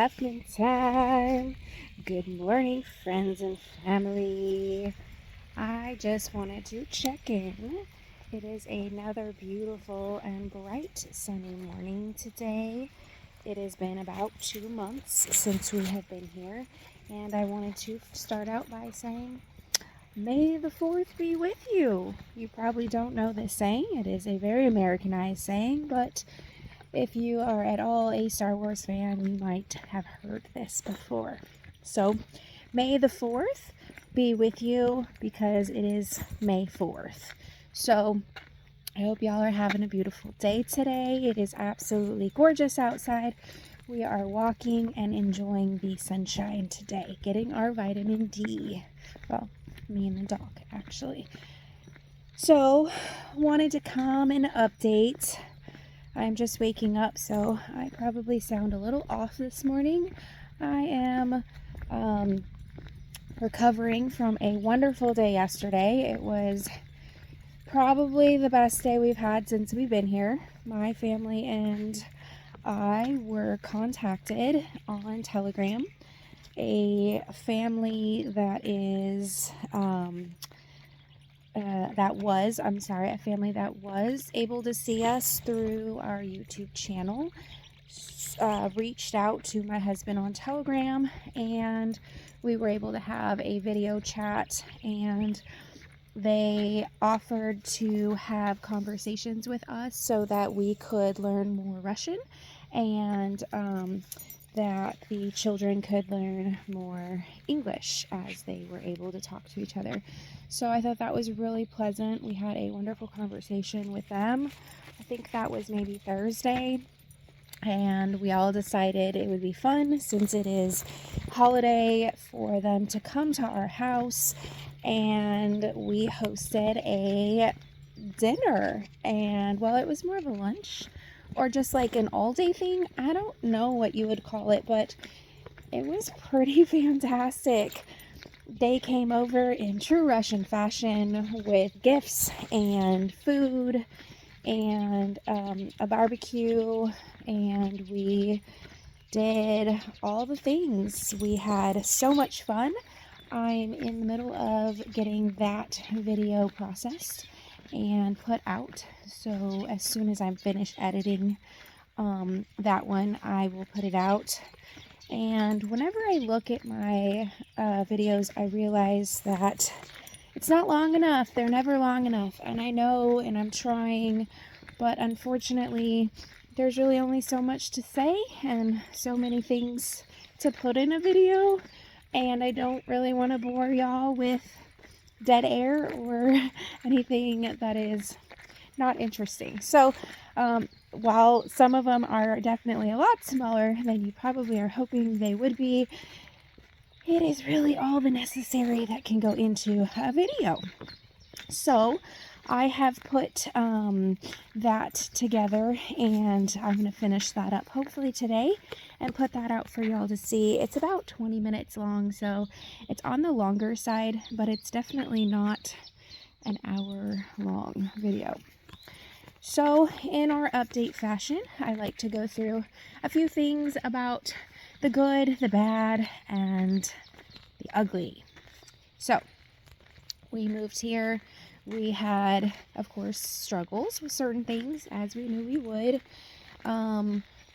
Huffman time. Good morning, friends and family. I just wanted to check in. It is another beautiful and bright sunny morning today. It has been about 2 months since we have been here, and I wanted to start out by saying, May the 4th be with you. You probably don't know this saying. It is a very Americanized saying, but if you are at all a Star Wars fan, you might have heard this before. So, May the 4th be with you because it is May 4th. So, I hope y'all are having a beautiful day today. It is absolutely gorgeous outside. We are walking and enjoying the sunshine today, getting our vitamin D. Well, me and the dog, actually. So, wanted to come and update. I'm just waking up, so I probably sound a little off this morning. I am recovering from a wonderful day yesterday. It was probably the best day we've had since we've been here. My family and I were contacted on Telegram. A family that is a family that was able to see us through our YouTube channel, reached out to my husband on Telegram, and we were able to have a video chat, and they offered to have conversations with us so that we could learn more Russian, and that the children could learn more English as they were able to talk to each other. So I thought that was really pleasant. We had a wonderful conversation with them. I think that was maybe Thursday. And we all decided it would be fun since it is holiday for them to come to our house. And we hosted a dinner. And well, it was more of a lunch or just like an all-day thing. I don't know what you would call it, but it was pretty fantastic. They came over in true Russian fashion with gifts and food and a barbecue, and we did all the things. We had so much fun. I'm in the middle of getting that video processed and put out, so as soon as I'm finished editing that one, I will put it out. And whenever I look at my videos, I realize that it's not long enough. They're never long enough, and I know, and I'm trying, but unfortunately there's really only so much to say and so many things to put in a video, and I don't really want to bore y'all with dead air or anything that is not interesting. So while some of them are definitely a lot smaller than you probably are hoping they would be, it is really all the necessary that can go into a video. So I have put that together, and I'm going to finish that up hopefully today and put that out for y'all to see. It's about 20 minutes long, so it's on the longer side, but it's definitely not an hour long video. So in our update fashion, I like to go through a few things about the good, the bad, and the ugly. So we moved here. We had, of course, struggles with certain things, as we knew we would.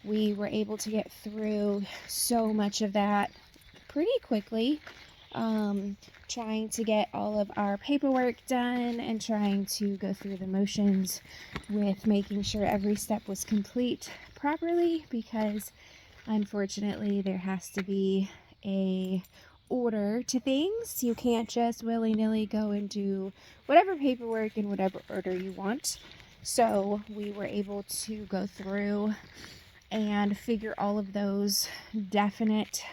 We were able to get through so much of that pretty quickly, trying to get all of our paperwork done and trying to go through the motions with making sure every step was complete properly, because unfortunately there has to be a order to things. You can't just willy-nilly go and do whatever paperwork in whatever order you want. So we were able to go through and figure all of those definite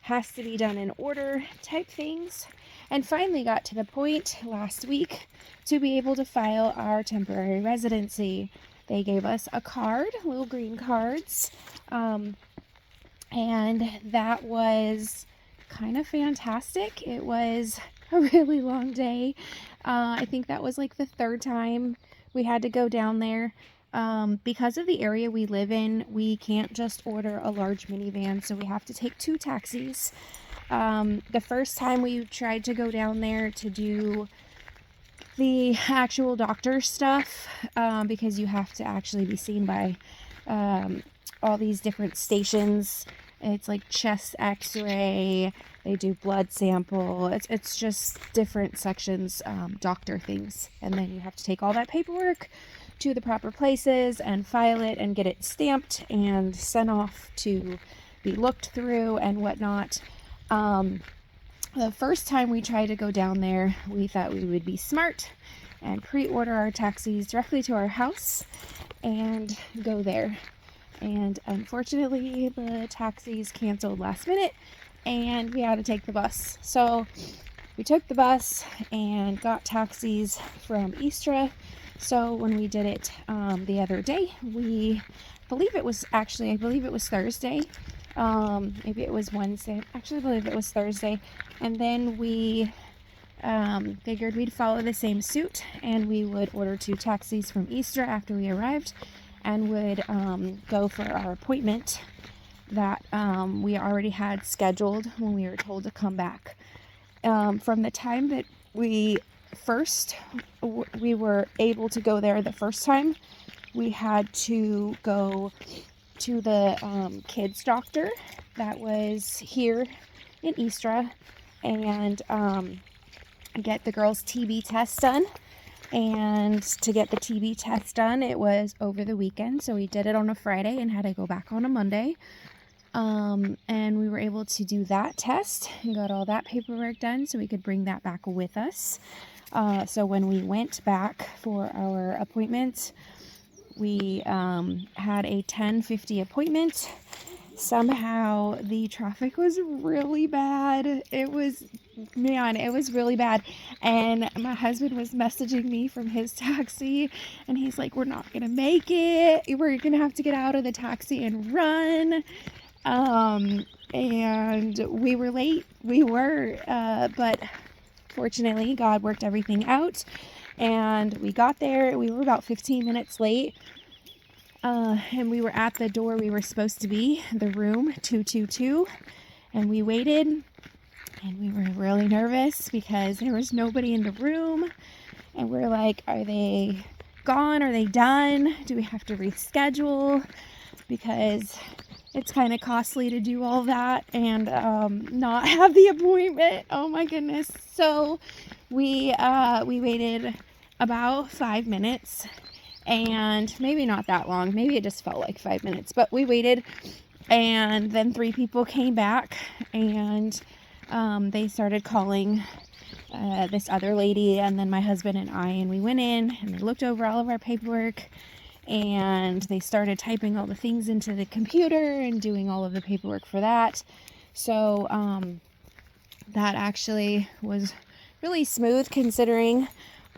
has to be done in order type things, and finally got to the point last week to be able to file our temporary residency. They gave us a card, little green cards, and that was kind of fantastic. It was a really long day. I think that was like the third time we had to go down there. Because of the area we live in, we can't just order a large minivan, so we have to take 2 taxis. The first time we tried to go down there to do the actual doctor stuff, because you have to actually be seen by all these different stations. It's like chest x-ray, they do blood sample, it's just different sections, doctor things, and then you have to take all that paperwork to the proper places and file it and get it stamped and sent off to be looked through and whatnot. The first time we tried to go down there, we thought we would be smart and pre-order our taxis directly to our house and go there. And unfortunately, the taxis canceled last minute and we had to take the bus. So we took the bus and got taxis from Istra. So when we did it the other day, I believe it was Thursday. Maybe it was Wednesday. Actually, I believe it was Thursday. And then we figured we'd follow the same suit and we would order 2 taxis from Istra after we arrived and would go for our appointment that we already had scheduled when we were told to come back. From the time that we were able to go there the first time, we had to go to the kids doctor that was here in Istra and get the girls' TB test done. And to get the TB test done, it was over the weekend, so we did it on a Friday and had to go back on a Monday. And we were able to do that test and got all that paperwork done so we could bring that back with us. So when we went back for our appointment, we had a 10:50 appointment. Somehow the traffic was really bad. It was really bad. And my husband was messaging me from his taxi and he's like, we're not gonna make it. We're gonna have to get out of the taxi and run. And we were late. But fortunately God worked everything out and we got there. We were about 15 minutes late. And we were at the door we were supposed to be, the room 222, and we waited, and we were really nervous because there was nobody in the room, and we're like, are they gone? Are they done? Do we have to reschedule? Because it's kind of costly to do all that and not have the appointment. Oh my goodness. So we waited about 5 minutes. And maybe not that long. Maybe it just felt like 5 minutes. But we waited. And then 3 people came back. And they started calling this other lady. And then my husband and I. And we went in. And they looked over all of our paperwork. And they started typing all the things into the computer. And doing all of the paperwork for that. So that actually was really smooth considering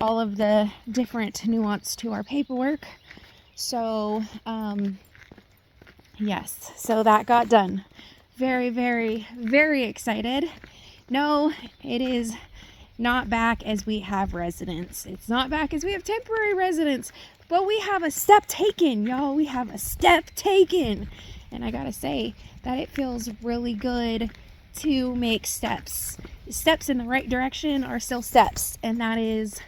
all of the different nuance to our paperwork. So, yes, so that got done. Very, very, very excited. No, it is not back as we have residence. It's not back as we have temporary residence, but we have a step taken, y'all. We have a step taken. And I gotta say that it feels really good to make steps. Steps in the right direction are still steps, and that is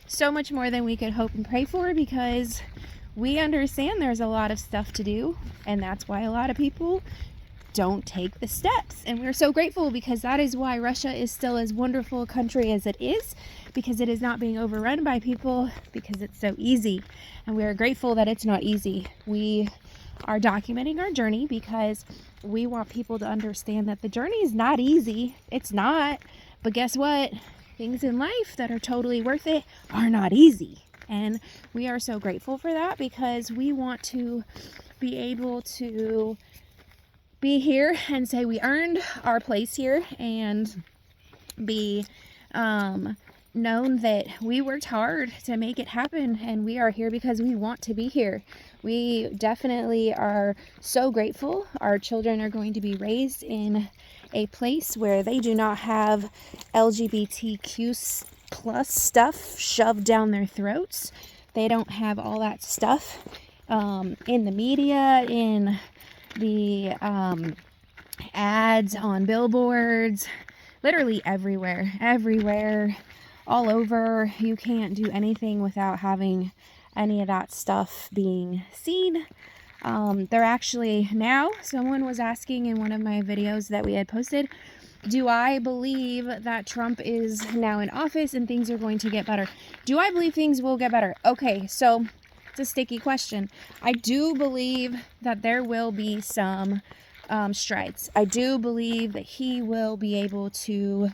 so much more than we could hope and pray for, because we understand there's a lot of stuff to do, and that's why a lot of people don't take the steps. And we're so grateful, because that is why Russia is still as wonderful a country as it is, because it is not being overrun by people, because it's so easy. And we are grateful that it's not easy. We are documenting our journey because we want people to understand that the journey is not easy. It's not. But guess what? Things in life that are totally worth it are not easy. And we are so grateful for that, because we want to be able to be here and say we earned our place here, and be known that we worked hard to make it happen, and we are here because we want to be here. We definitely are so grateful. Our children are going to be raised in a place where they do not have LGBTQ plus stuff shoved down their throats. They don't have all that stuff. in the media, in the ads on billboards, literally everywhere, all over. You can't do anything without having any of that stuff being seen. They're actually now, someone was asking in one of my videos that we had posted, do I believe that Trump is now in office and things are going to get better? Do I believe things will get better? Okay, so it's a sticky question. I do believe that there will be some strides. I do believe that he will be able to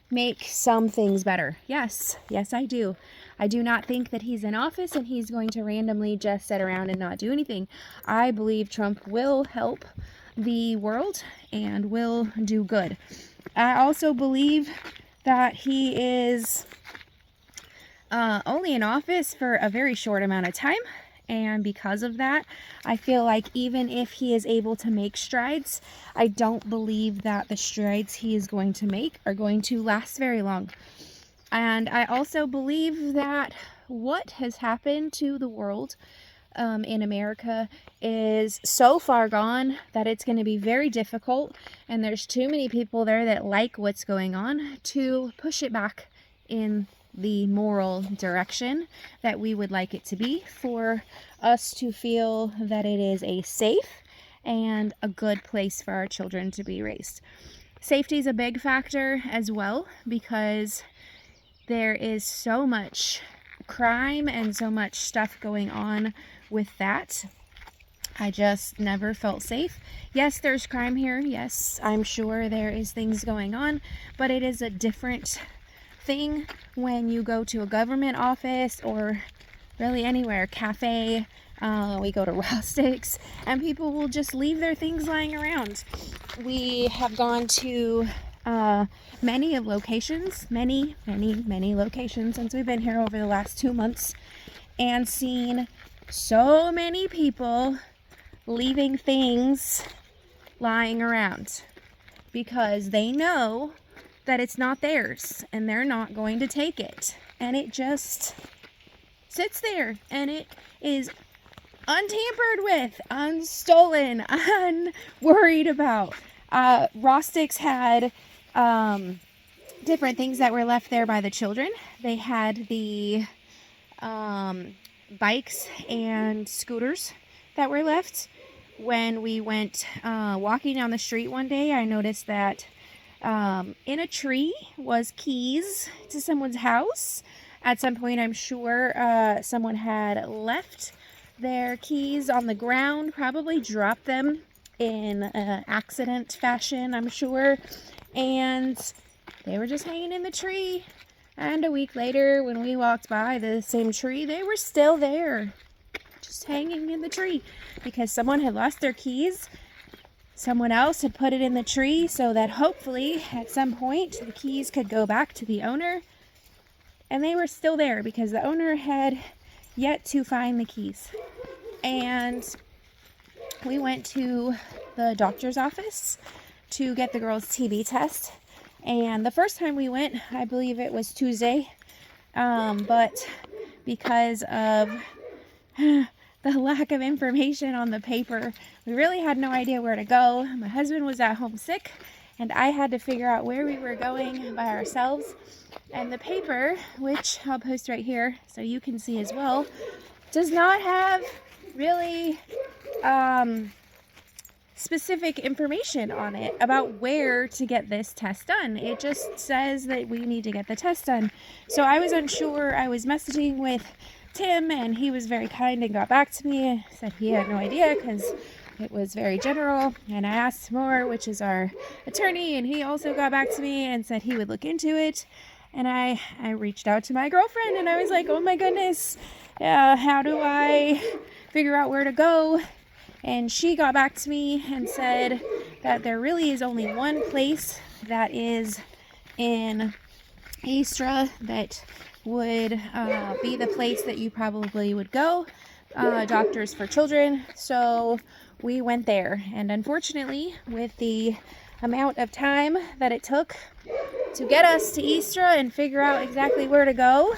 make some things better. Yes, I do. I do not think that he's in office and he's going to randomly just sit around and not do anything. I believe Trump will help the world and will do good. I also believe that he is only in office for a very short amount of time. And because of that, I feel like even if he is able to make strides, I don't believe that the strides he is going to make are going to last very long. And I also believe that what has happened to the world in America is so far gone that it's going to be very difficult, and there's too many people there that like what's going on to push it back in the moral direction that we would like it to be, for us to feel that it is a safe and a good place for our children to be raised. Safety is a big factor as well, because there is so much crime and so much stuff going on with that. I just never felt safe. Yes, there's crime here. Yes, I'm sure there is things going on, but it is a different thing when you go to a government office or really anywhere, cafe, we go to Rustics, and people will just leave their things lying around. We have gone to many locations since we've been here over the last 2 months, and seen so many people leaving things lying around because they know that it's not theirs and they're not going to take it, and it just sits there and it is untampered with, unstolen, unworried about. Rustics had different things that were left there by the children. They had the bikes and scooters that were left. When we went walking down the street one day, I noticed that in a tree was keys to someone's house. At some point, I'm sure someone had left their keys on the ground, probably dropped them in accident fashion, I'm sure, and they were just hanging in the tree. And a week later, when we walked by the same tree, they were still there, just hanging in the tree, because someone had lost their keys. Someone else had put it in the tree so that hopefully at some point the keys could go back to the owner, and they were still there because the owner had yet to find the keys. And we went to the doctor's office to get the girl's TB test. And the first time we went, I believe it was Tuesday, but because of the lack of information on the paper, we really had no idea where to go. My husband was at home sick, and I had to figure out where we were going by ourselves. And the paper, which I'll post right here so you can see as well, does not have really specific information on it about where to get this test done. It just says that we need to get the test done. So I was unsure. I was messaging with Tim, and he was very kind and got back to me and said he had no idea because it was very general. And I asked more, which is our attorney, and he also got back to me and said he would look into it. And I reached out to my girlfriend, and I was like, oh my goodness, how do I figure out where to go? And she got back to me and said that there really is only one place that is in Istra that would be the place that you probably would go, Doctors for Children. So we went there, and unfortunately, with the amount of time that it took to get us to Istra and figure out exactly where to go,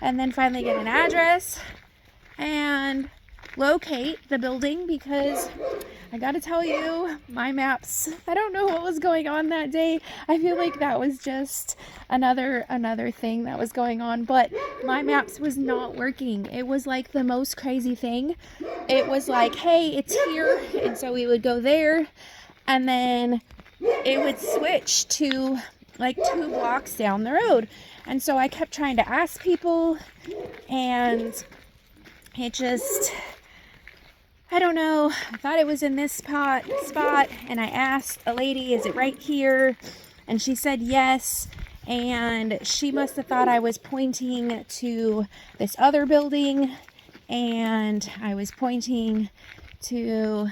and then finally get an address and locate the building, because I gotta tell you, my maps, I don't know what was going on that day. I feel like that was just another thing that was going on, but my maps was not working. It was like the most crazy thing. It was like, hey, it's here, and so we would go there, and then it would switch to like 2 blocks down the road. And so I kept trying to ask people, and it just, I don't know. I thought it was in this spot, and I asked a lady, is it right here? And she said yes, and she must have thought I was pointing to this other building, and I was pointing to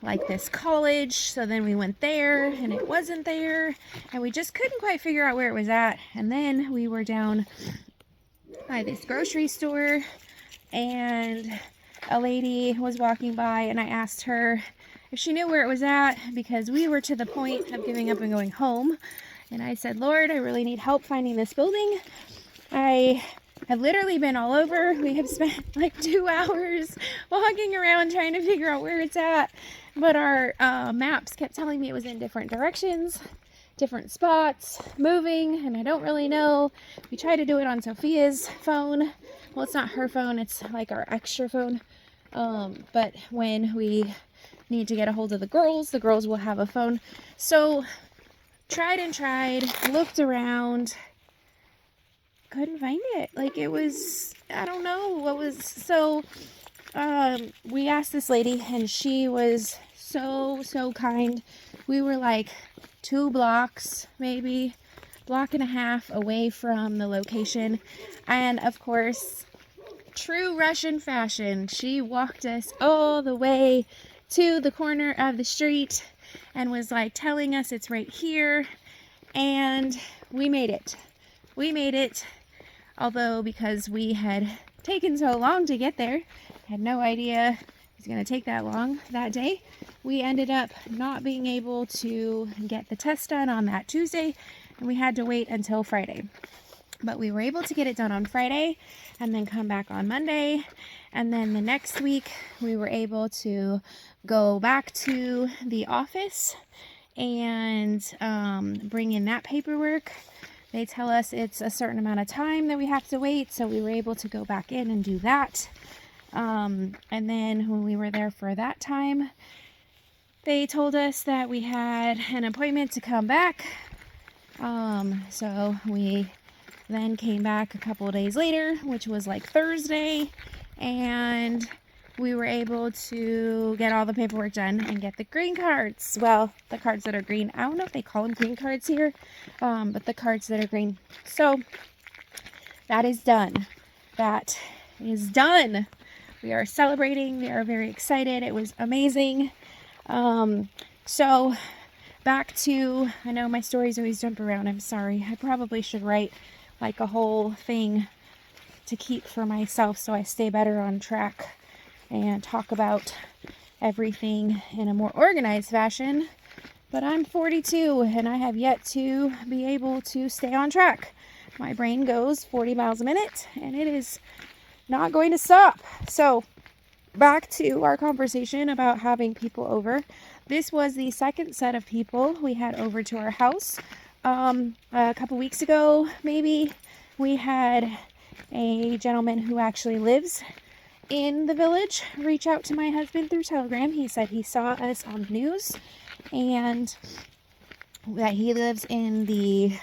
like this college. So then we went there, and it wasn't there, and we just couldn't quite figure out where it was at. And then we were down by this grocery store, and a lady was walking by, and I asked her if she knew where it was at, because we were to the point of giving up and going home. And I said, Lord, I really need help finding this building. I have literally been all over. We have spent like 2 hours walking around trying to figure out where it's at, but our maps kept telling me it was in different directions, different spots, moving, and I don't really know. We tried to do it on Sophia's phone. Well, it's not her phone, it's like our extra phone. But when we need to get a hold of the girls will have a phone. So tried and tried, looked around, couldn't find it. Like, it was, I don't know what was. So we asked this lady, and she was so kind. We were like 2 blocks, maybe block and a half away from the location, and of course, true Russian fashion, she walked us all the way to the corner of the street and was like telling us it's right here. And we made it, although because we had taken so long to get there, had no idea it was going to take that long that day, we ended up not being able to get the test done on that Tuesday, and we had to wait until Friday. But we were able to get it done on Friday and then come back on Monday. And then the next week we were able to go back to the office and bring in that paperwork. They tell us it's a certain amount of time that we have to wait, so we were able to go back in and do that. And then when we were there for that time, they told us that we had an appointment to come back. So we then came back a couple of days later, which was like Thursday, and we were able to get all the paperwork done and get the green cards. Well, the cards that are green. I don't know if they call them green cards here, but the cards that are green. So that is done. That is done. We are celebrating. We are very excited. It was amazing. So back to, I know my stories always jump around. I'm sorry. I probably should write like a whole thing to keep for myself so I stay better on track and talk about everything in a more organized fashion. But I'm 42 and I have yet to be able to stay on track. My brain goes 40 miles a minute and it is not going to stop. So back to our conversation about having people over. This was the second set of people we had over to our house. A couple weeks ago, maybe, we had a gentleman who actually lives in the village reach out to my husband through Telegram. He said he saw us on the news and that he lives in the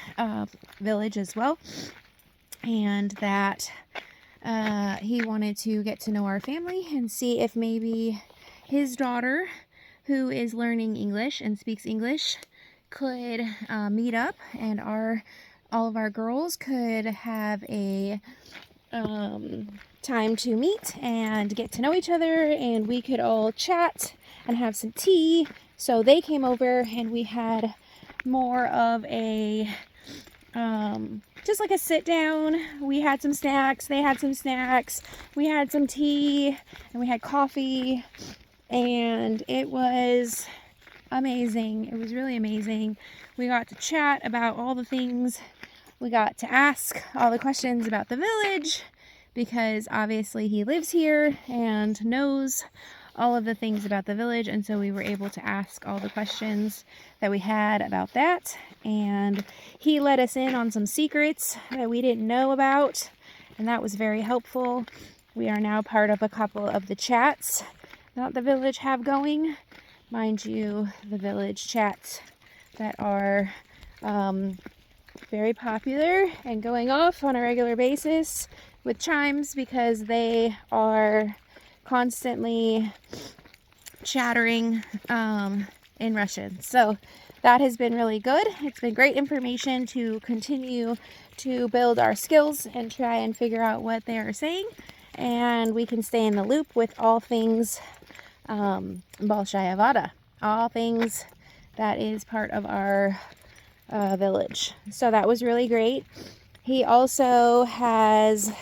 village as well, and that he wanted to get to know our family and see if maybe his daughter, who is learning English and speaks English, could meet up, and all of our girls could have a time to meet and get to know each other, and we could all chat and have some tea. So they came over and we had more of a just like a sit down. We had some snacks, they had some snacks, we had some tea, and we had coffee, and it was amazing. It was really amazing. We got to chat about all the things. We got to ask all the questions about the village because obviously he lives here and knows all of the things about the village, and so we were able to ask all the questions that we had about that, and he let us in on some secrets that we didn't know about, and that was very helpful. We are now part of a couple of the chats that the village have going. Mind you, the village chats that are very popular and going off on a regular basis with chimes, because they are constantly chattering in Russian. So that has been really good. It's been great information to continue to build our skills and try and figure out what they are saying, and we can stay in the loop with all things Bolshaya, all things that is part of our village. So that was really great. He also has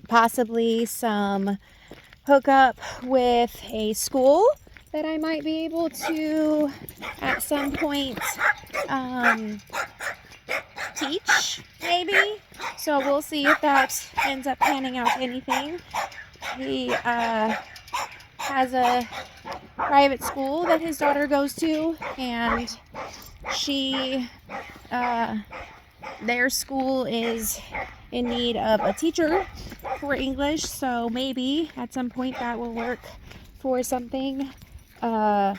possibly some hookup with a school that I might be able to at some point teach, maybe. So we'll see if that ends up panning out to anything. He has a private school that his daughter goes to, and their school is in need of a teacher for English, so maybe at some point that will work for something. I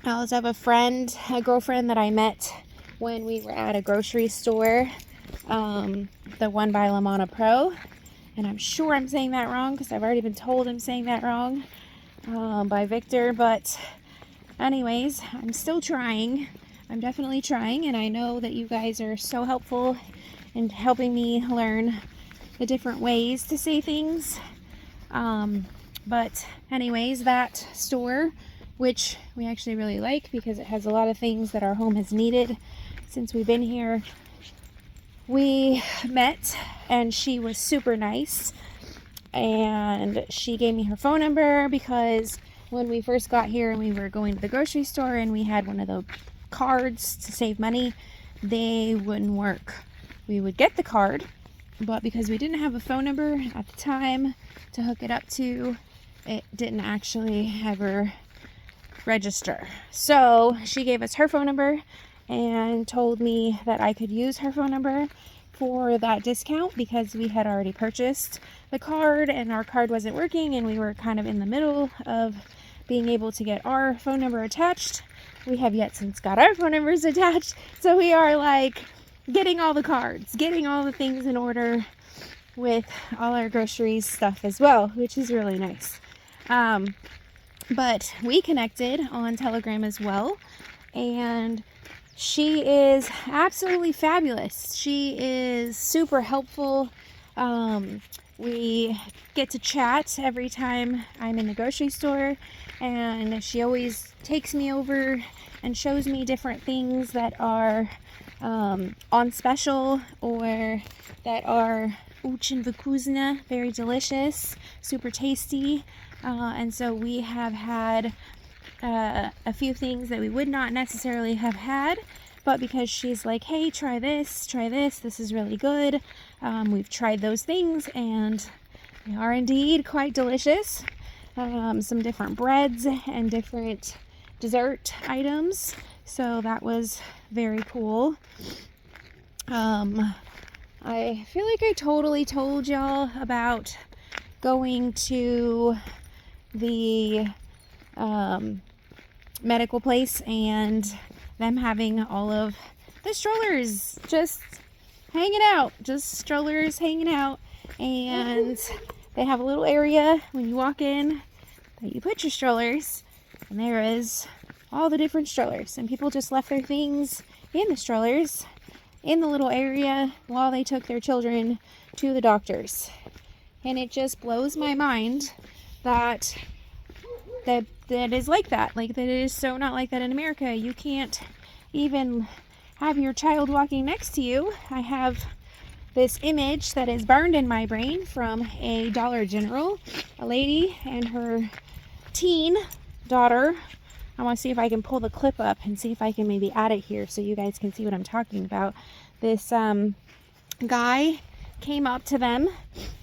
also have a girlfriend that I met when we were at a grocery store, the one by Lamana Pro, and I'm sure I'm saying that wrong because I've already been told I'm saying that wrong by Victor, but anyways, I'm still trying. I'm definitely trying, and I know that you guys are so helpful in helping me learn the different ways to say things. But anyways, that store, which we actually really like because it has a lot of things that our home has needed since we've been here, we met, and she was super nice, and she gave me her phone number because when we first got here and we were going to the grocery store and we had one of the cards to save money, they wouldn't work. We would get the card, but because we didn't have a phone number at the time to hook it up to, it didn't actually ever register. So she gave us her phone number and told me that I could use her phone number for that discount because we had already purchased the card and our card wasn't working, and we were kind of in the middle of being able to get our phone number attached. We have yet since got our phone numbers attached, so we are like getting all the cards, getting all the things in order with all our groceries stuff as well, which is really nice. But we connected on Telegram as well, and she is absolutely fabulous. She is super helpful. We get to chat every time I'm in the grocery store, and she always takes me over and shows me different things that are on special or that are очень вкусно, very delicious, super tasty. And so we have had a few things that we would not necessarily have had, but because she's like, hey, try this, this is really good. We've tried those things and they are indeed quite delicious. Some different breads and different dessert items. So that was very cool. I feel like I totally told y'all about going to the medical place and them having all of the strollers just hanging out, and they have a little area when you walk in that you put your strollers, and there is all the different strollers, and people just left their things in the strollers in the little area while they took their children to the doctors. And it just blows my mind that is like that. Like, that it is so not like that in America. You can't even have your child walking next to you. I have this image that is burned in my brain from a Dollar General. A lady and her teen daughter. I want to see if I can pull the clip up and see if I can maybe add it here so you guys can see what I'm talking about. This guy came up to them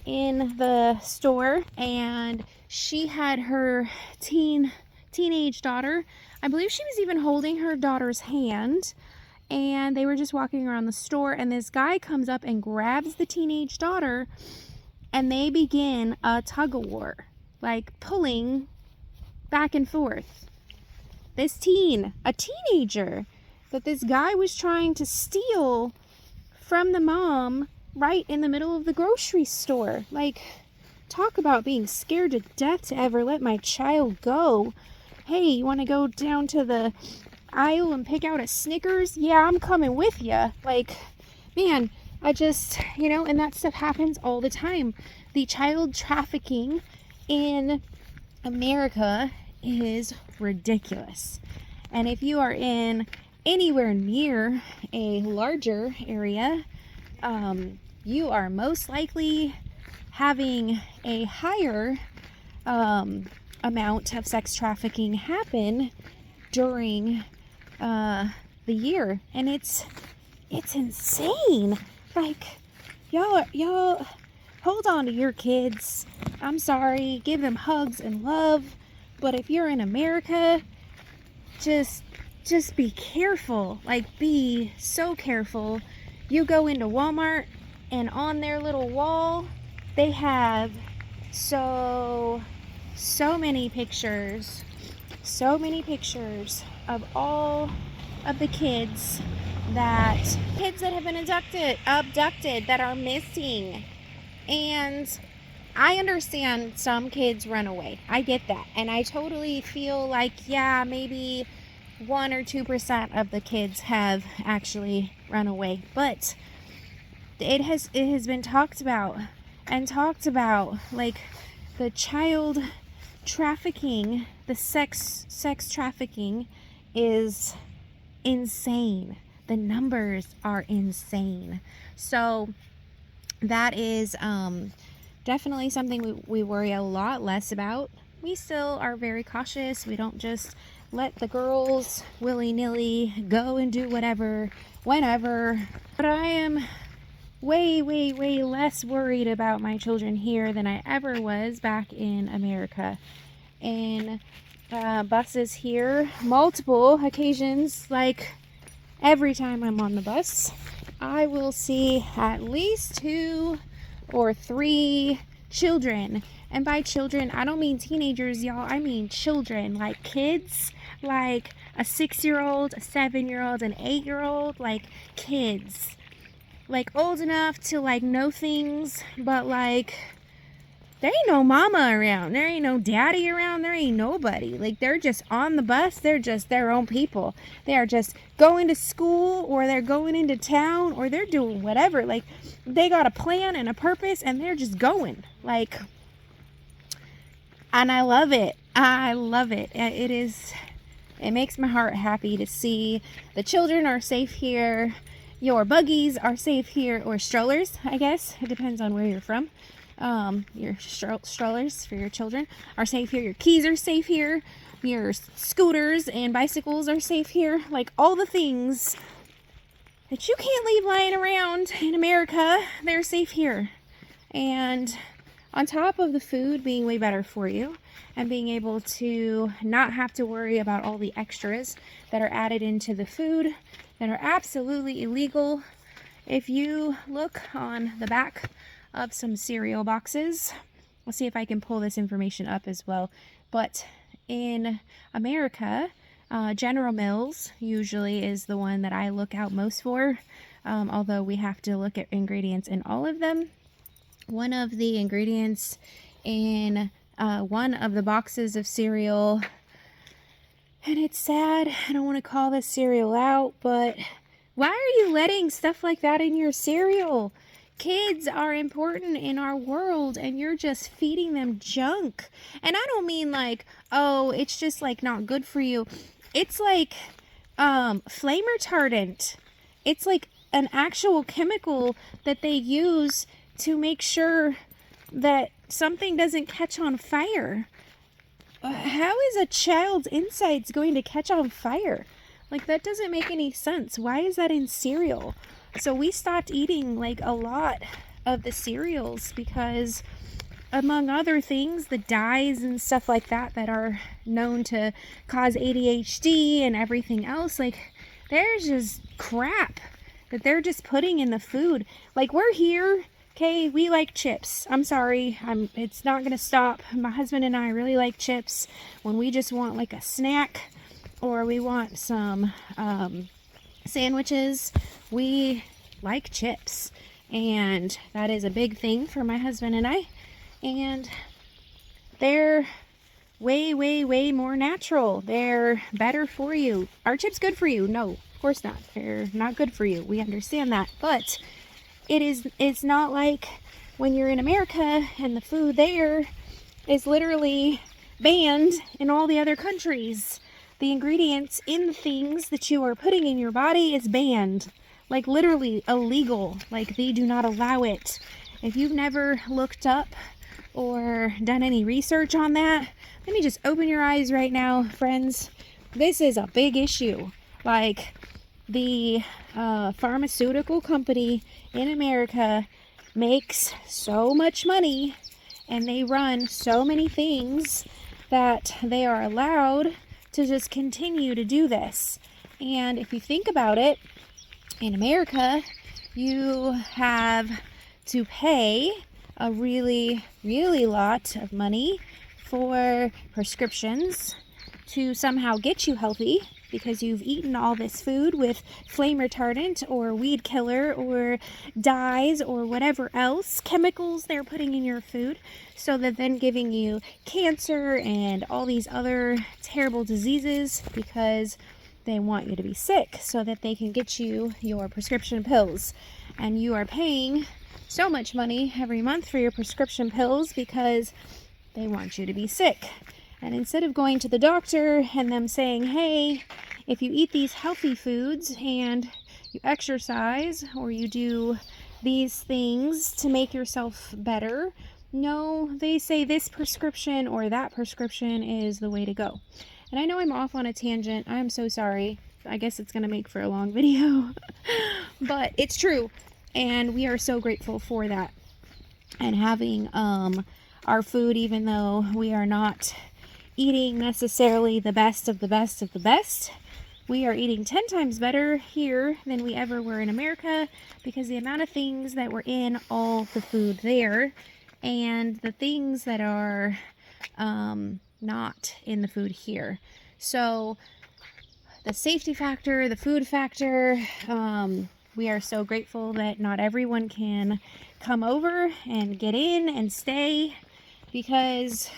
in the store, and she had her teenage daughter. I believe she was even holding her daughter's hand, and they were just walking around the store, and this guy comes up and grabs the teenage daughter, and they begin a tug-of-war, like pulling back and forth. A teenager that this guy was trying to steal from the mom right in the middle of the grocery store. Like, talk about being scared to death to ever let my child go. Hey, you want to go down to the aisle and pick out a Snickers? Yeah, I'm coming with you. Like, man, I just, and that stuff happens all the time. The child trafficking in America is ridiculous. And if you are in anywhere near a larger area, you are most likely having a higher amount of sex trafficking happen during the year. And it's insane. Like, y'all hold on to your kids. I'm sorry, give them hugs and love, but if you're in America, just be careful. Like, be so careful. You go into Walmart, and on their little wall, they have so many pictures of all of the kids that have been abducted, that are missing. And I understand some kids run away. I get that. And I totally feel like, yeah, maybe 1 or 2% of the kids have actually run away. But it has been talked about, like the child trafficking, the sex trafficking is insane. The numbers are insane. So that is definitely something we worry a lot less about. We still are very cautious. We don't just let the girls willy-nilly go and do whatever, whenever. But I am way less worried about my children here than I ever was back in America. In buses here, multiple occasions, like every time I'm on the bus, I will see at least 2 or 3 children. And by children, I don't mean teenagers, y'all. I mean children, like kids, like a 6-year-old, a 7-year-old, an 8-year-old, like kids. Like old enough to like know things, but like there ain't no mama around. There ain't no daddy around. There ain't nobody. Like, they're just on the bus. They're just their own people. They are just going to school, or they're going into town, or they're doing whatever. Like, they got a plan and a purpose, and they're just going. Like, and I love it. I love it. It makes my heart happy to see the children are safe here. Your buggies are safe here, or strollers, I guess. It depends on where you're from. Your strollers for your children are safe here. Your keys are safe here. Your scooters and bicycles are safe here. Like, all the things that you can't leave lying around in America, they're safe here. And on top of the food being way better for you, and being able to not have to worry about all the extras that are added into the food that are absolutely illegal. If you look on the back of some cereal boxes, I'll see if I can pull this information up as well, but in America, General Mills usually is the one that I look out most for, although we have to look at ingredients in all of them. One of the ingredients in one of the boxes of cereal, and it's sad, I don't want to call this cereal out, but why are you letting stuff like that in your cereal? Kids are important in our world, and you're just feeding them junk. And I don't mean like, oh, it's just like not good for you. It's like flame retardant. It's like an actual chemical that they use to make sure that something doesn't catch on fire. How is a child's insides going to catch on fire? Like, that doesn't make any sense. Why is that in cereal? So we stopped eating like a lot of the cereals, because among other things, the dyes and stuff like that that are known to cause ADHD and everything else, like, there's just crap that they're just putting in the food. Like, we're here, okay, we like chips. I'm sorry, it's not gonna stop. My husband and I really like chips when we just want like a snack, or we want some sandwiches. We like chips, and that is a big thing for my husband and I. And they're way, way, way more natural. They're better for you. Are chips good for you? No, of course not. They're not good for you. We understand that. But it's not like when you're in America and the food there is literally banned in all the other countries. The ingredients in the things that you are putting in your body is banned. Like, literally illegal. Like, they do not allow it. If you've never looked up or done any research on that, let me just open your eyes right now, friends. This is a big issue. Like, the pharmaceutical company in America makes so much money, and they run so many things that they are allowed to just continue to do this. And if you think about it, in America, you have to pay a really, really lot of money for prescriptions to somehow get you healthy, because you've eaten all this food with flame retardant or weed killer or dyes or whatever else chemicals they're putting in your food, so that then giving you cancer and all these other terrible diseases, because they want you to be sick so that they can get you your prescription pills. And you are paying so much money every month for your prescription pills because they want you to be sick. And instead of going to the doctor and them saying, hey, if you eat these healthy foods and you exercise or you do these things to make yourself better, no, they say this prescription or that prescription is the way to go. And I know I'm off on a tangent. I'm so sorry. I guess it's going to make for a long video. But it's true. And we are so grateful for that. And having our food, even though we are not eating necessarily the best of the best of the best, we are eating 10 times better here than we ever were in America, because the amount of things that were in all the food there and the things that are not in the food here. So the safety factor, the food factor, we are so grateful that not everyone can come over and get in and stay, because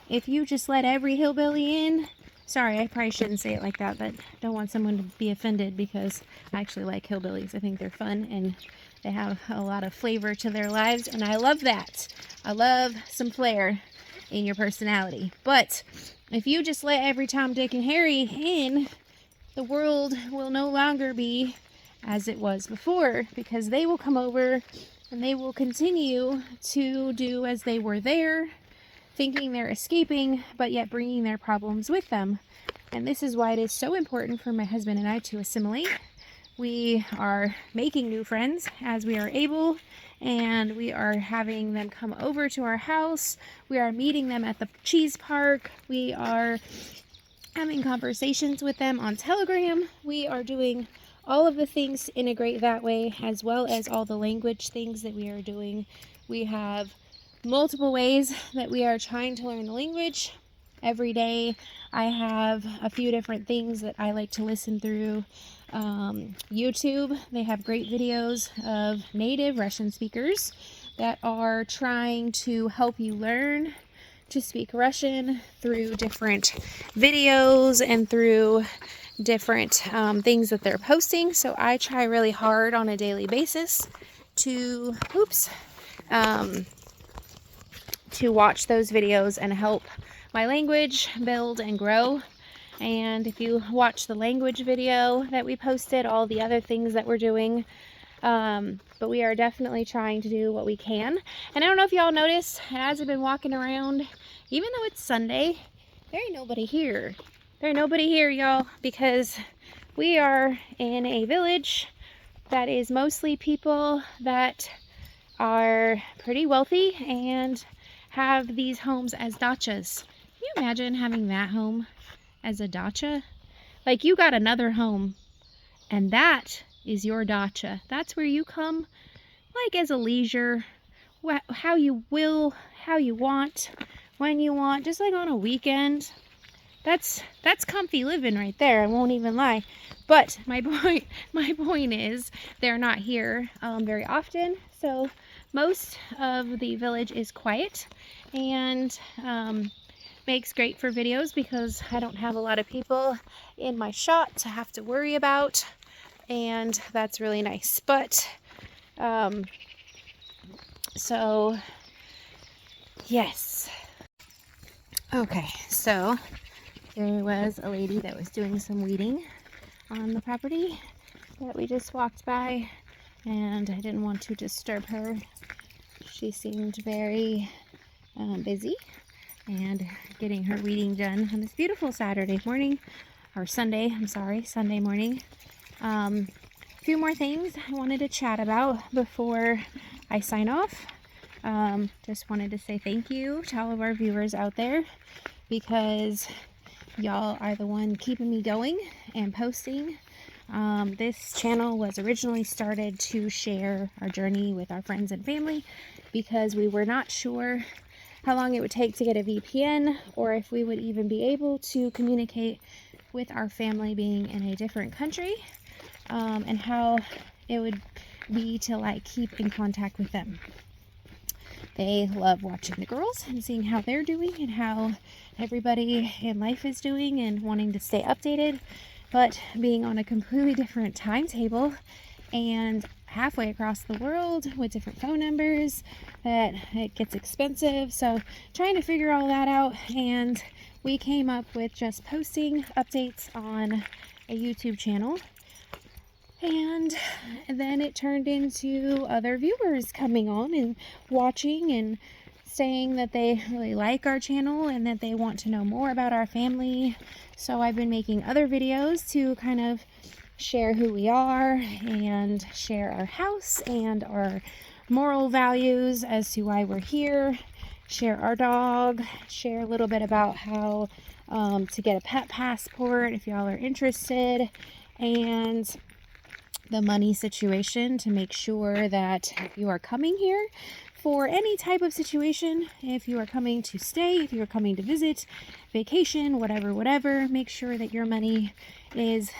if you just let every hillbilly in, sorry, I probably shouldn't say it like that, but don't want someone to be offended, because I actually like hillbillies. I think they're fun and they have a lot of flavor to their lives, and I love that. I love some flair in your personality. But if you just let every Tom, Dick, and Harry in, the world will no longer be as it was before, because they will come over and they will continue to do as they were there, thinking they're escaping, but yet bringing their problems with them. And this is why it is so important for my husband and I to assimilate. We are making new friends as we are able, and we are having them come over to our house. We are meeting them at the cheese park. We are having conversations with them on Telegram. We are doing all of the things to integrate that way, as well as all the language things that we are doing. We have multiple ways that we are trying to learn the language. Every day I have a few different things that I like to listen through. YouTube, they have great videos of native Russian speakers that are trying to help you learn to speak Russian through different videos and through different things that they're posting. So I try really hard on a daily basis to watch those videos and help my language build and grow. And if you watch the language video that we posted, all the other things that we're doing, but we are definitely trying to do what we can. And I don't know if y'all noticed, as I've been walking around, even though it's Sunday, there ain't nobody here. There ain't nobody here, y'all, because we are in a village that is mostly people that are pretty wealthy and have these homes as dachas. Can you imagine having that home as a dacha? Like, you got another home, and that is your dacha. That's where you come, like, as a leisure, how you will, how you want, when you want, just like on a weekend. That's comfy living right there, I won't even lie. But my point is, they're not here very often, so most of the village is quiet, and makes great for videos because I don't have a lot of people in my shot to have to worry about, and that's really nice. But so yes, okay, so there was a lady that was doing some weeding on the property that we just walked by, and I didn't want to disturb her. She seemed very busy and getting her weeding done on this beautiful Saturday morning, or Sunday, I'm sorry, Sunday morning. A few more things I wanted to chat about before I sign off. Just wanted to say thank you to all of our viewers out there, because y'all are the one keeping me going and posting. This channel was originally started to share our journey with our friends and family, because we were not sure how long it would take to get a VPN, or if we would even be able to communicate with our family being in a different country, and how it would be to like keep in contact with them. They love watching the girls and seeing how they're doing and how everybody in life is doing and wanting to stay updated, but being on a completely different timetable and halfway across the world with different phone numbers, that it gets expensive. So trying to figure all that out, and we came up with just posting updates on a YouTube channel, and then it turned into other viewers coming on and watching and saying that they really like our channel and that they want to know more about our family. So I've been making other videos to kind of share who we are and share our house and our moral values as to why we're here, share our dog, share a little bit about how to get a pet passport if y'all are interested, and the money situation to make sure that if you are coming here for any type of situation, if you are coming to stay, if you are coming to visit, vacation, whatever, make sure that your money is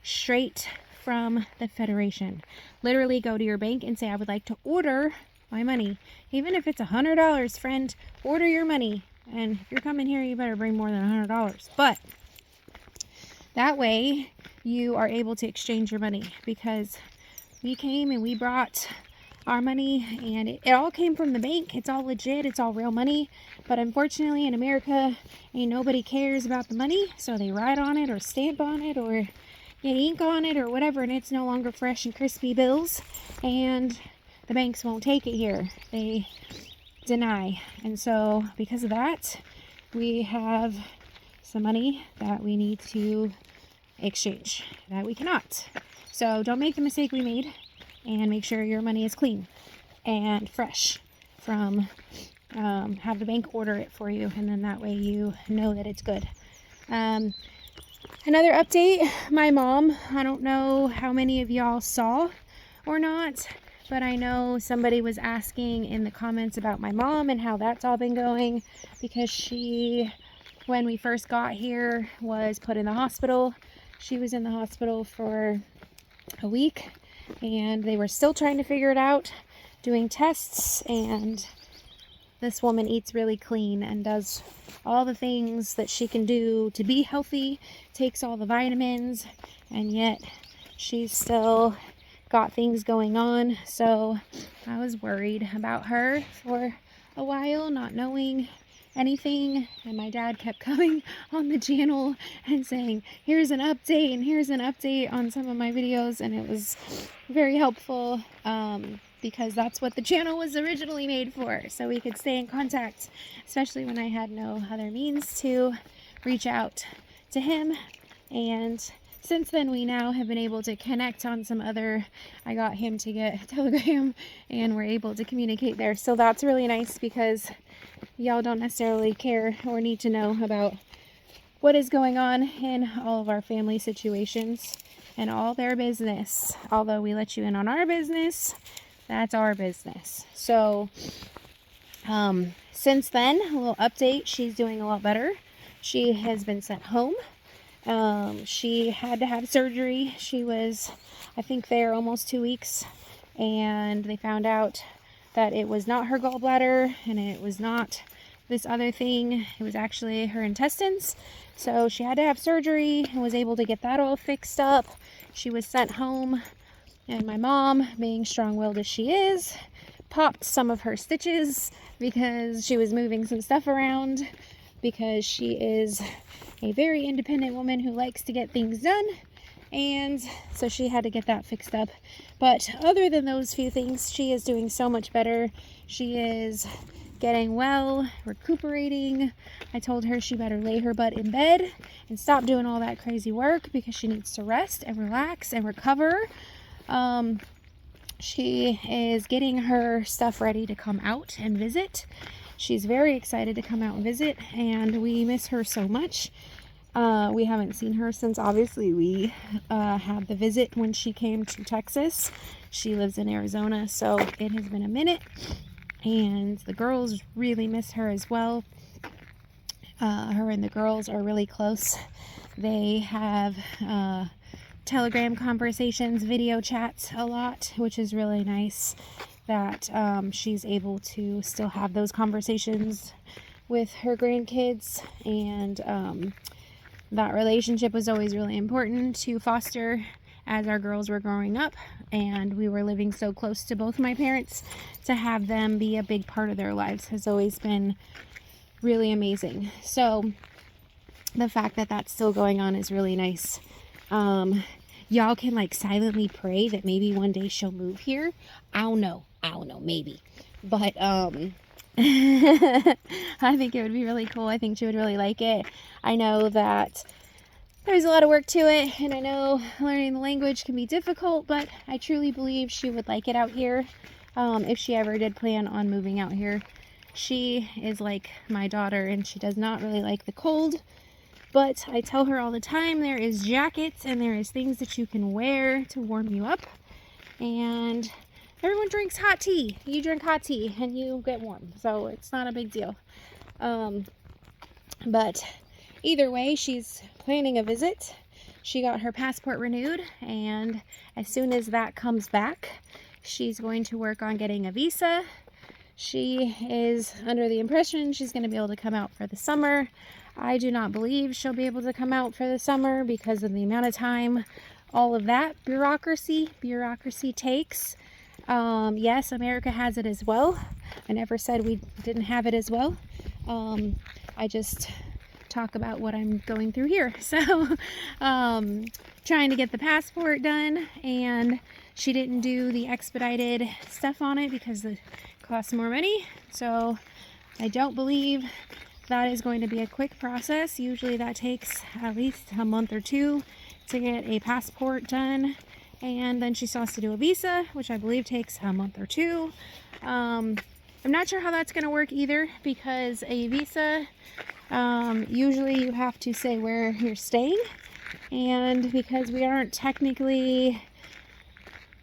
straight from the Federation. Literally go to your bank and say, I would like to order my money. Even if it's $100, friend, order your money. And if you're coming here, you better bring more than $100. But that way you are able to exchange your money, because we came and we brought our money, and it all came from the bank. It's all legit, it's all real money. But unfortunately in America, ain't nobody cares about the money, so they write on it or stamp on it or get ink on it or whatever, and it's no longer fresh and crispy bills, and the banks won't take it here. They deny. And so because of that, we have some money that we need to exchange that we cannot. So don't make the mistake we made, and make sure your money is clean and fresh from have the bank order it for you, and then that way you know that it's good. Another update, my mom, I don't know how many of y'all saw or not, but I know somebody was asking in the comments about my mom and how that's all been going, because she, when we first got here, was put in the hospital. She was in the hospital for a week, and they were still trying to figure it out, doing tests, and this woman eats really clean and does all the things that she can do to be healthy, takes all the vitamins, and yet she's still got things going on. So I was worried about her for a while, not knowing anything, and my dad kept coming on the channel and saying, here's an update and here's an update on some of my videos, and it was very helpful, because that's what the channel was originally made for, so we could stay in contact, especially when I had no other means to reach out to him and since then, we now have been able to connect on some other, I got him to get Telegram, and we're able to communicate there. So that's really nice, because y'all don't necessarily care or need to know about what is going on in all of our family situations and all their business. Although we let you in on our business, that's our business. So since then, a little update, she's doing a lot better. She has been sent home. She had to have surgery. She was, I think, there almost 2 weeks, and they found out that it was not her gallbladder, and it was not this other thing. It was actually her intestines. So she had to have surgery and was able to get that all fixed up. She was sent home, and my mom, being strong-willed as she is, popped some of her stitches because she was moving some stuff around, because she is a very independent woman who likes to get things done, and so she had to get that fixed up. But other than those few things, she is doing so much better. She is getting well, recuperating. I told her she better lay her butt in bed and stop doing all that crazy work, because she needs to rest and relax and recover. She is getting her stuff ready to come out and visit. She's very excited to come out and visit, and we miss her so much. We haven't seen her since, obviously, we had the visit when she came to Texas. She lives in Arizona, so it has been a minute, and the girls really miss her as well. Her and the girls are really close. They have Telegram conversations, video chats a lot, which is really nice that she's able to still have those conversations with her grandkids, and that relationship was always really important to foster as our girls were growing up, and we were living so close to both my parents. To have them be a big part of their lives has always been really amazing. So the fact that that's still going on is really nice. Y'all can like silently pray that maybe one day she'll move here. I don't know, maybe. But I think it would be really cool. I think she would really like it. I know that there's a lot of work to it, and I know learning the language can be difficult, but I truly believe she would like it out here, if she ever did plan on moving out here. She is like my daughter, and she does not really like the cold. But I tell her all the time, there is jackets and there is things that you can wear to warm you up. And everyone drinks hot tea. You drink hot tea and you get warm. So it's not a big deal. But either way, she's planning a visit. She got her passport renewed. And as soon as that comes back, she's going to work on getting a visa. She is under the impression she's going to be able to come out for the summer. I do not believe she'll be able to come out for the summer because of the amount of time all of that bureaucracy takes. Yes, America has it as well. I never said we didn't have it as well. I just talk about what I'm going through here. So, trying to get the passport done, and she didn't do the expedited stuff on it because it costs more money. So, I don't believe that is going to be a quick process. Usually that takes at least a month or two to get a passport done, and then she still has to do a visa, which I believe takes a month or two. I'm not sure how that's going to work either, because a visa, usually you have to say where you're staying, and because we aren't technically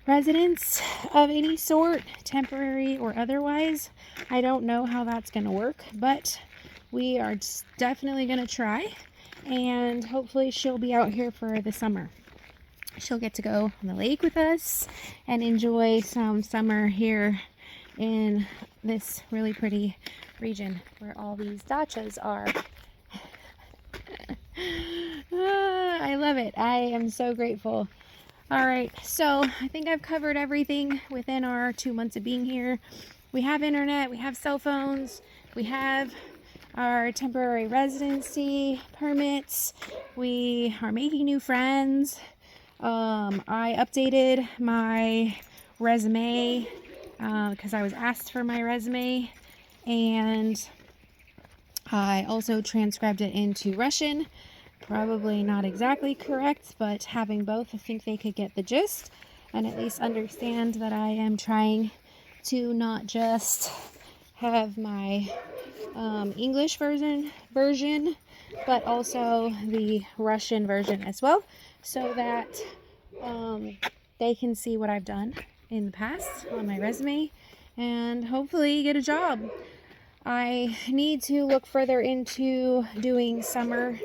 residents of any sort, temporary or otherwise, I don't know how that's going to work, but we are definitely going to try, and hopefully she'll be out here for the summer. She'll get to go on the lake with us and enjoy some summer here in this really pretty region where all these dachas are. I love it. I am so grateful. All right, so I think I've covered everything within our 2 months of being here. We have internet, we have cell phones, we have our temporary residency permits, we are making new friends. I updated my resume because I was asked for my resume, and I also transcribed it into Russian. probably not exactly correct, but having both, I think they could get the gist and at least understand that I am trying to not just have my English version, but also the Russian version as well, so that they can see what I've done in the past on my resume and hopefully get a job. I need to look further into doing summer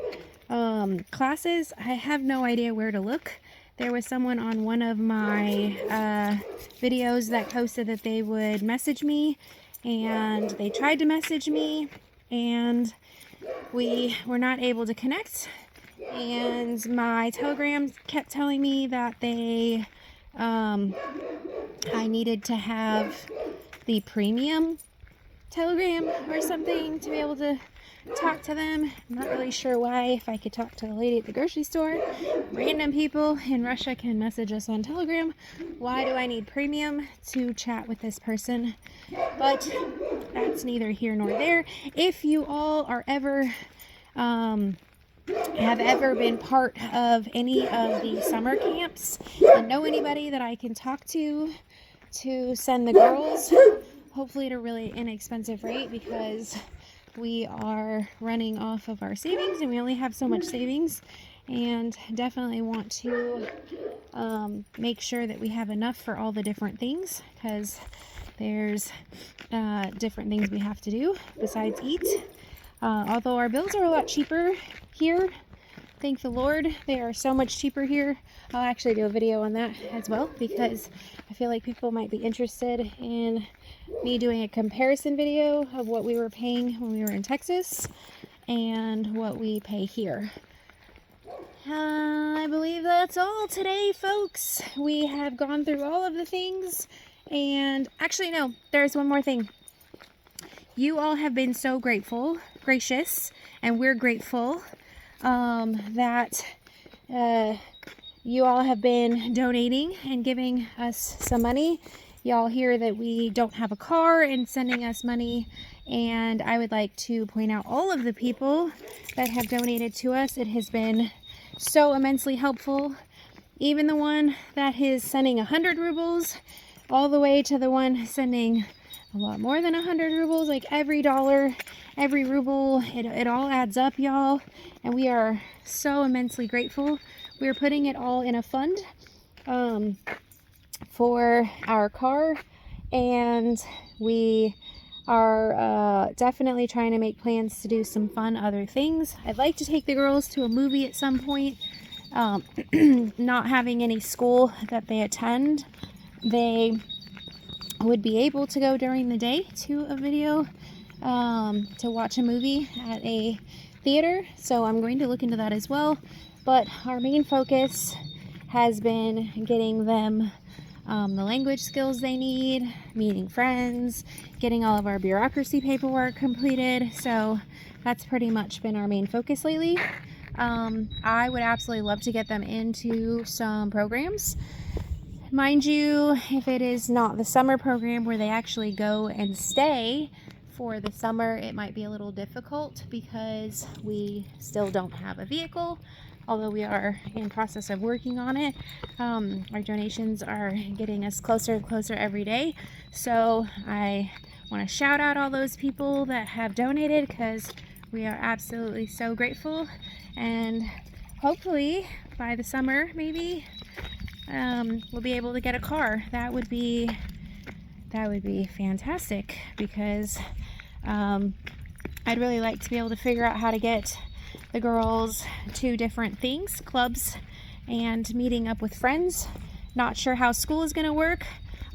classes. I have no idea where to look. There was someone on one of my videos that posted that they would message me, and they tried to message me and we were not able to connect, and my Telegram kept telling me that they I needed to have the premium Telegram or something to be able to talk to them. I'm not really sure why. If I could talk to the lady at the grocery store, random people in Russia can message us on Telegram. Why do I need premium to chat with this person? But that's neither here nor there. If you all are ever have ever been part of any of the summer camps and know anybody that I can talk to send the girls, hopefully at a really inexpensive rate, because we are running off of our savings and we only have so much savings, and definitely want to make sure that we have enough for all the different things, because there's different things we have to do besides eat. Although our bills are a lot cheaper here, thank the Lord, they are so much cheaper here. I'll actually do a video on that as well, because I feel like people might be interested in me doing a comparison video of what we were paying when we were in Texas and what we pay here. I believe that's all today, folks. We have gone through all of the things, and actually no, there's one more thing. You all have been so gracious, and we're grateful that you all have been donating and giving us some money. Y'all hear that we don't have a car and sending us money, and I would like to point out all of the people that have donated to us. It has been so immensely helpful. Even the one that is sending 100 rubles, all the way to the one sending a lot more than 100 rubles. Like every dollar, every ruble, it all adds up, y'all, and we are so immensely grateful. We are putting it all in a fund for our car, and we are definitely trying to make plans to do some fun other things. I'd like to take the girls to a movie at some point. Not having any school that they attend, they would be able to go during the day to a video to watch a movie at a theater, so I'm going to look into that as well. But our main focus has been getting them the language skills they need, meeting friends, getting all of our bureaucracy paperwork completed. So that's pretty much been our main focus lately. I would absolutely love to get them into some programs. Mind you, if it is not the summer program where they actually go and stay for the summer, it might be a little difficult because we still don't have a vehicle, although we are in process of working on it. Our donations are getting us closer and closer every day. So I want to shout out all those people that have donated, because we are absolutely so grateful. And hopefully by the summer, maybe we'll be able to get a car. That would be fantastic, because I'd really like to be able to figure out how to get the girls to different things, clubs, and meeting up with friends. Not sure how school is going to work.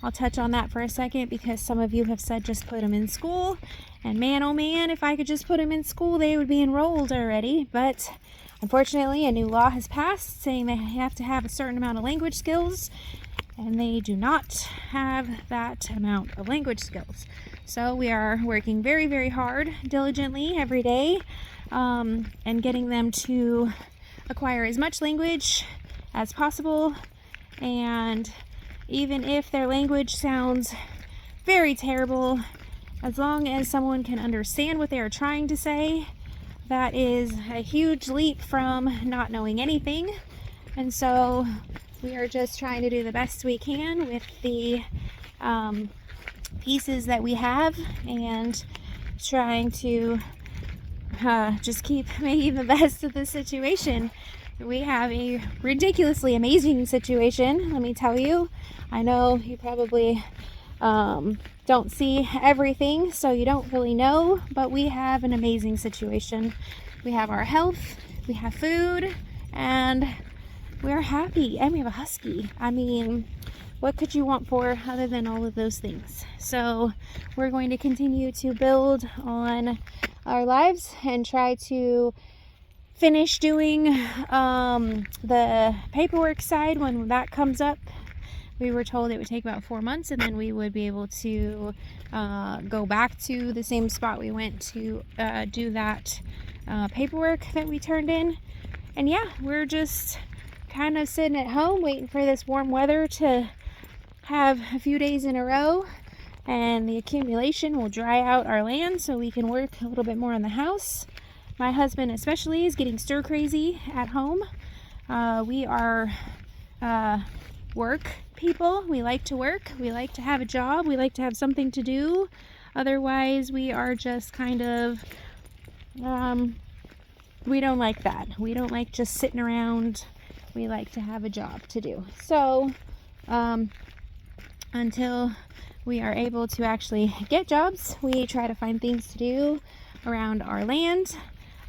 I'll touch on that for a second, because some of you have said just put them in school, and man, oh man, if I could just put them in school, they would be enrolled already. But unfortunately, a new law has passed saying they have to have a certain amount of language skills, and they do not have that amount of language skills. So we are working very, very hard, diligently every day, and getting them to acquire as much language as possible. And even if their language sounds very terrible, as long as someone can understand what they are trying to say, that is a huge leap from not knowing anything. And so we are just trying to do the best we can with the pieces that we have, and trying to just keep making the best of the situation. We have a ridiculously amazing situation, let me tell you. I know you probably don't see everything, so you don't really know, but we have an amazing situation. We have our health, we have food, and we're happy, and we have a husky. I mean, what could you want for other than all of those things? So we're going to continue to build on our lives and try to finish doing the paperwork side when that comes up. We were told it would take about 4 months, and then we would be able to go back to the same spot we went to do that paperwork that we turned in. And yeah, we're just kind of sitting at home waiting for this warm weather to have a few days in a row, and the accumulation will dry out our land so we can work a little bit more on the house. My husband especially is getting stir crazy at home. We are work people. We like to work. We like to have a job. We like to have something to do. Otherwise, we are just kind of, we don't like that. We don't like just sitting around. We like to have a job to do. So, until we are able to actually get jobs, we try to find things to do around our land,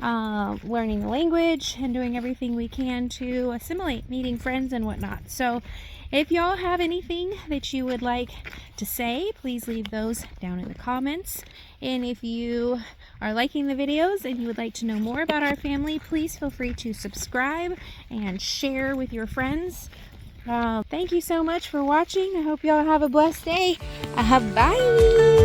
learning the language and doing everything we can to assimilate, meeting friends and whatnot. So if y'all have anything that you would like to say, please leave those down in the comments. And if you are liking the videos and you would like to know more about our family, please feel free to subscribe and share with your friends. Thank you so much for watching. I hope y'all have a blessed day. Bye!